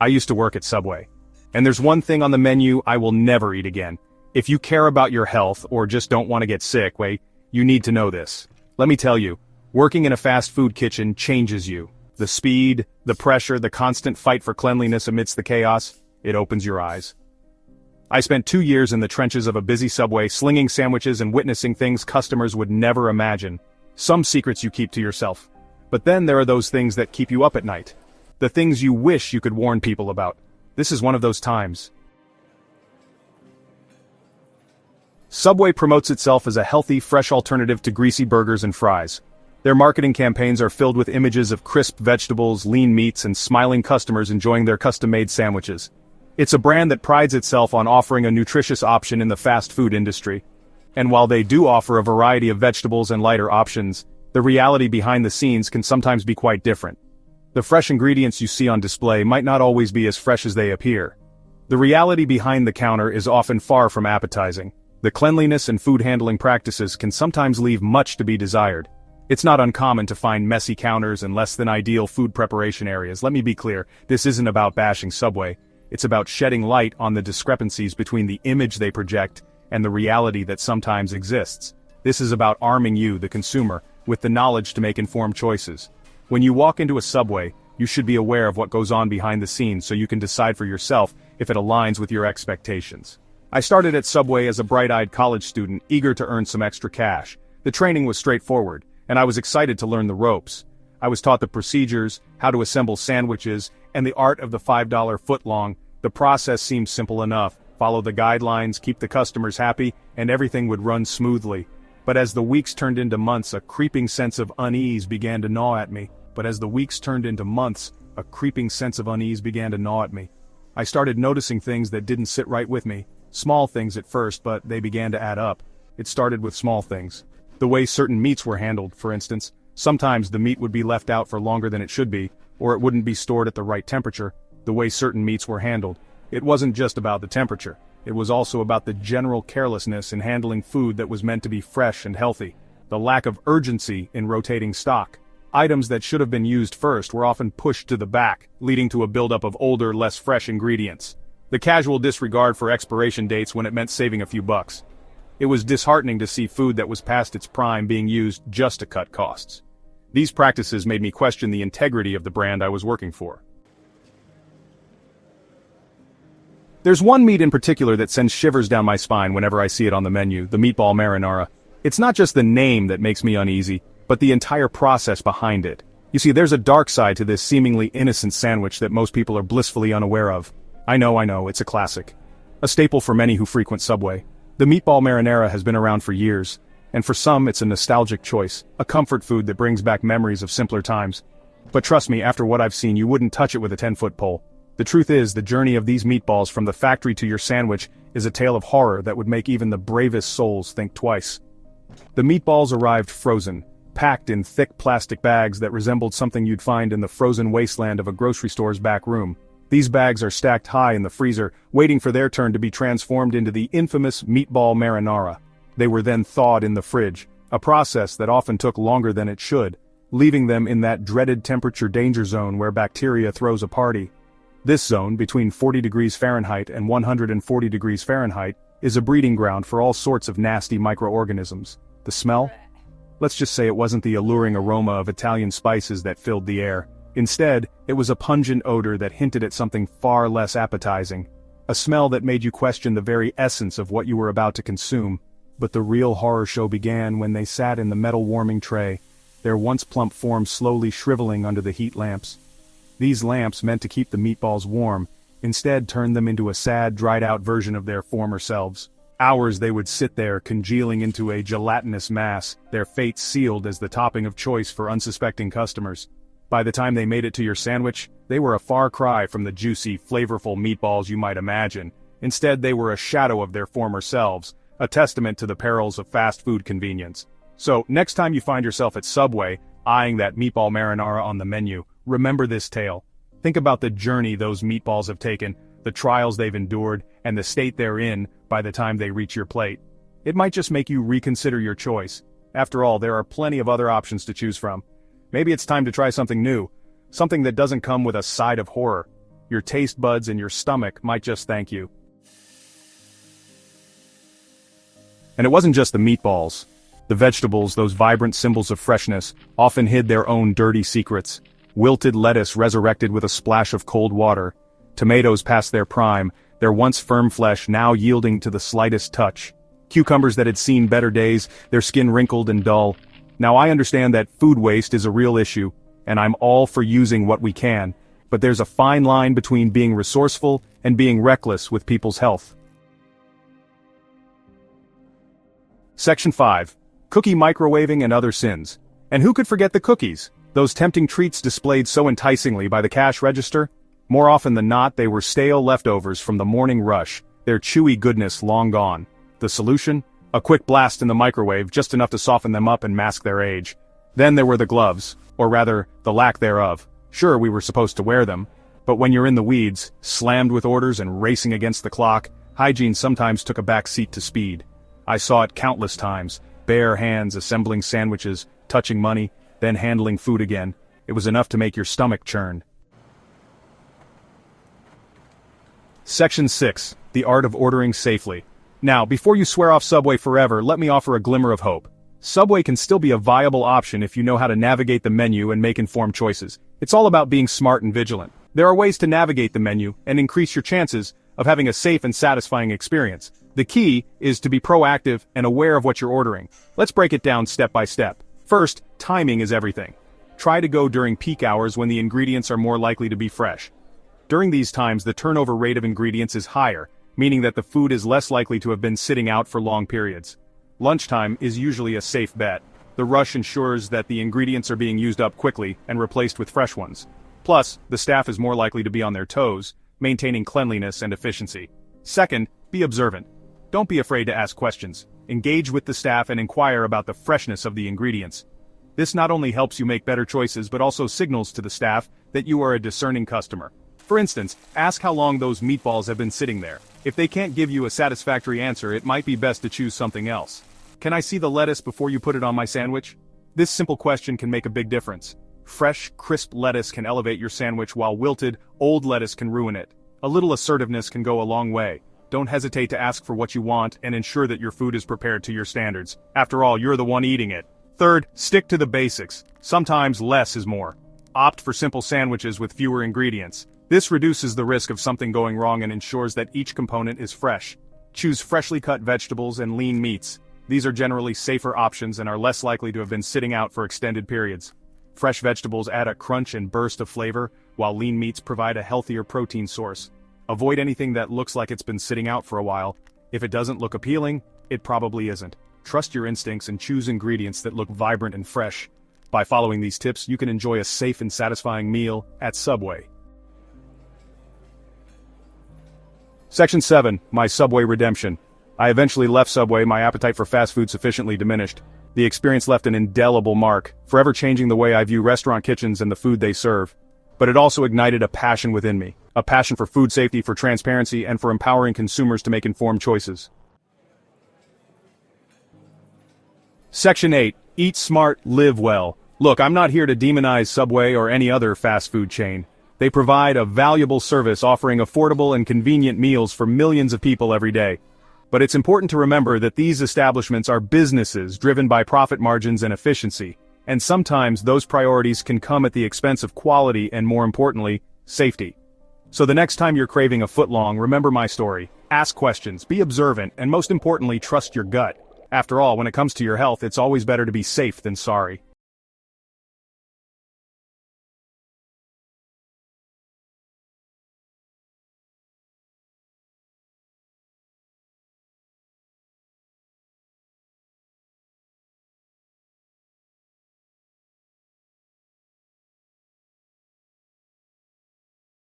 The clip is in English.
I used to work at Subway. And there's one thing on the menu I will never eat again. If you care about your health or just don't want to get sick, you need to know this. Let me tell you, working in a fast food kitchen changes you. The speed, the pressure, the constant fight for cleanliness amidst the chaos, it opens your eyes. I spent 2 years in the trenches of a busy Subway, slinging sandwiches and witnessing things customers would never imagine. Some secrets you keep to yourself. But then there are those things that keep you up at night. The things you wish you could warn people about. This is one of those times. Subway promotes itself as a healthy, fresh alternative to greasy burgers and fries. Their marketing campaigns are filled with images of crisp vegetables, lean meats, and smiling customers enjoying their custom-made sandwiches. It's a brand that prides itself on offering a nutritious option in the fast food industry. And while they do offer a variety of vegetables and lighter options, the reality behind the scenes can sometimes be quite different. The fresh ingredients you see on display might not always be as fresh as they appear. The reality behind the counter is often far from appetizing. The cleanliness and food handling practices can sometimes leave much to be desired. It's not uncommon to find messy counters and less than ideal food preparation areas. Let me be clear, this isn't about bashing Subway. It's about shedding light on the discrepancies between the image they project and the reality that sometimes exists. This is about arming you, the consumer, with the knowledge to make informed choices. When you walk into a Subway, you should be aware of what goes on behind the scenes so you can decide for yourself if it aligns with your expectations. I started at Subway as a bright-eyed college student, eager to earn some extra cash. The training was straightforward, and I was excited to learn the ropes. I was taught the procedures, how to assemble sandwiches, and the art of the $5 footlong. The process seemed simple enough. Follow the guidelines, keep the customers happy, and everything would run smoothly. But as the weeks turned into months, a creeping sense of unease began to gnaw at me. I started noticing things that didn't sit right with me. Small things at first, but they began to add up. It started with small things. The way certain meats were handled, for instance. Sometimes the meat would be left out for longer than it should be, or it wouldn't be stored at the right temperature. The way certain meats were handled. It wasn't just about the temperature. It was also about the general carelessness in handling food that was meant to be fresh and healthy. The lack of urgency in rotating stock. Items that should have been used first were often pushed to the back, leading to a buildup of older, less fresh ingredients. The casual disregard for expiration dates when it meant saving a few bucks. It was disheartening to see food that was past its prime being used just to cut costs. These practices made me question the integrity of the brand I was working for. There's one meat in particular that sends shivers down my spine whenever I see it on the menu, the meatball marinara. It's not just the name that makes me uneasy, but the entire process behind it. You see, there's a dark side to this seemingly innocent sandwich that most people are blissfully unaware of. I know, it's a classic. A staple for many who frequent Subway. The meatball marinara has been around for years, and for some it's a nostalgic choice, a comfort food that brings back memories of simpler times. But trust me, after what I've seen, you wouldn't touch it with a 10-foot pole. The truth is, the journey of these meatballs from the factory to your sandwich is a tale of horror that would make even the bravest souls think twice. The meatballs arrived frozen, packed in thick plastic bags that resembled something you'd find in the frozen wasteland of a grocery store's back room. These bags are stacked high in the freezer, waiting for their turn to be transformed into the infamous meatball marinara. They were then thawed in the fridge, a process that often took longer than it should, leaving them in that dreaded temperature danger zone where bacteria throws a party. This zone, between 40 degrees Fahrenheit and 140 degrees Fahrenheit, is a breeding ground for all sorts of nasty microorganisms. The smell? Let's just say it wasn't the alluring aroma of Italian spices that filled the air. Instead, it was a pungent odor that hinted at something far less appetizing. A smell that made you question the very essence of what you were about to consume. But the real horror show began when they sat in the metal warming tray, their once plump forms slowly shriveling under the heat lamps. These lamps, meant to keep the meatballs warm, instead turned them into a sad, dried-out version of their former selves. Hours they would sit there, congealing into a gelatinous mass, their fates sealed as the topping of choice for unsuspecting customers. By the time they made it to your sandwich, they were a far cry from the juicy, flavorful meatballs you might imagine. Instead, they were a shadow of their former selves, a testament to the perils of fast food convenience. So, next time you find yourself at Subway, eyeing that meatball marinara on the menu, remember this tale. Think about the journey those meatballs have taken, the trials they've endured, and the state they're in by the time they reach your plate. It might just make you reconsider your choice. After all, there are plenty of other options to choose from. Maybe it's time to try something new, something that doesn't come with a side of horror. your taste buds and your stomach might just thank you. And it wasn't just the meatballs. The vegetables, those vibrant symbols of freshness, often hid their own dirty secrets. Wilted lettuce resurrected with a splash of cold water. Tomatoes past their prime, their once firm flesh now yielding to the slightest touch. Cucumbers that had seen better days, their skin wrinkled and dull. Now I understand that food waste is a real issue, and I'm all for using what we can, but there's a fine line between being resourceful and being reckless with people's health. Section 5. Cookie microwaving and other sins. And who could forget the cookies? Those tempting treats displayed so enticingly by the cash register? More often than not, they were stale leftovers from the morning rush, their chewy goodness long gone. The solution? A quick blast in the microwave, just enough to soften them up and mask their age. Then there were the gloves, or rather, the lack thereof. Sure, we were supposed to wear them, but when you're in the weeds, slammed with orders and racing against the clock, hygiene sometimes took a back seat to speed. I saw it countless times, bare hands assembling sandwiches, touching money, then handling food again. It was enough to make your stomach churn. Section 6. The Art of Ordering Safely. Now, before you swear off Subway forever, let me offer a glimmer of hope. Subway can still be a viable option if you know how to navigate the menu and make informed choices. It's all about being smart and vigilant. There are ways to navigate the menu and increase your chances of having a safe and satisfying experience. The key is to be proactive and aware of what you're ordering. Let's break it down step by step. First, timing is everything. Try to go during peak hours when the ingredients are more likely to be fresh. During these times, the turnover rate of ingredients is higher, meaning that the food is less likely to have been sitting out for long periods. Lunchtime is usually a safe bet. The rush ensures that the ingredients are being used up quickly and replaced with fresh ones. Plus, the staff is more likely to be on their toes, maintaining cleanliness and efficiency. Second, be observant. Don't be afraid to ask questions. Engage with the staff and inquire about the freshness of the ingredients. This not only helps you make better choices but also signals to the staff that you are a discerning customer. For instance, ask how long those meatballs have been sitting there. If they can't give you a satisfactory answer, it might be best to choose something else. Can I see the lettuce before you put it on my sandwich? This simple question can make a big difference. Fresh, crisp lettuce can elevate your sandwich while wilted, old lettuce can ruin it. A little assertiveness can go a long way. Don't hesitate to ask for what you want and ensure that your food is prepared to your standards. After all, you're the one eating it. Third, stick to the basics. Sometimes less is more. Opt for simple sandwiches with fewer ingredients. This reduces the risk of something going wrong and ensures that each component is fresh. Choose freshly cut vegetables and lean meats. These are generally safer options and are less likely to have been sitting out for extended periods. Fresh vegetables add a crunch and burst of flavor, while lean meats provide a healthier protein source. Avoid anything that looks like it's been sitting out for a while. If it doesn't look appealing, it probably isn't. Trust your instincts and choose ingredients that look vibrant and fresh. By following these tips, you can enjoy a safe and satisfying meal at Subway. Section 7. My Subway Redemption. I eventually left Subway, my appetite for fast food sufficiently diminished. The experience left an indelible mark, forever changing the way I view restaurant kitchens and the food they serve. But it also ignited a passion within me. A passion for food safety, for transparency, and for empowering consumers to make informed choices. Section 8. Eat smart, live well. Look, I'm not here to demonize Subway or any other fast food chain. They provide a valuable service offering affordable and convenient meals for millions of people every day. But it's important to remember that these establishments are businesses driven by profit margins and efficiency, and sometimes those priorities can come at the expense of quality and, more importantly, safety. So the next time you're craving a footlong, remember my story. Ask questions, be observant, and most importantly, trust your gut. After all, when it comes to your health, it's always better to be safe than sorry.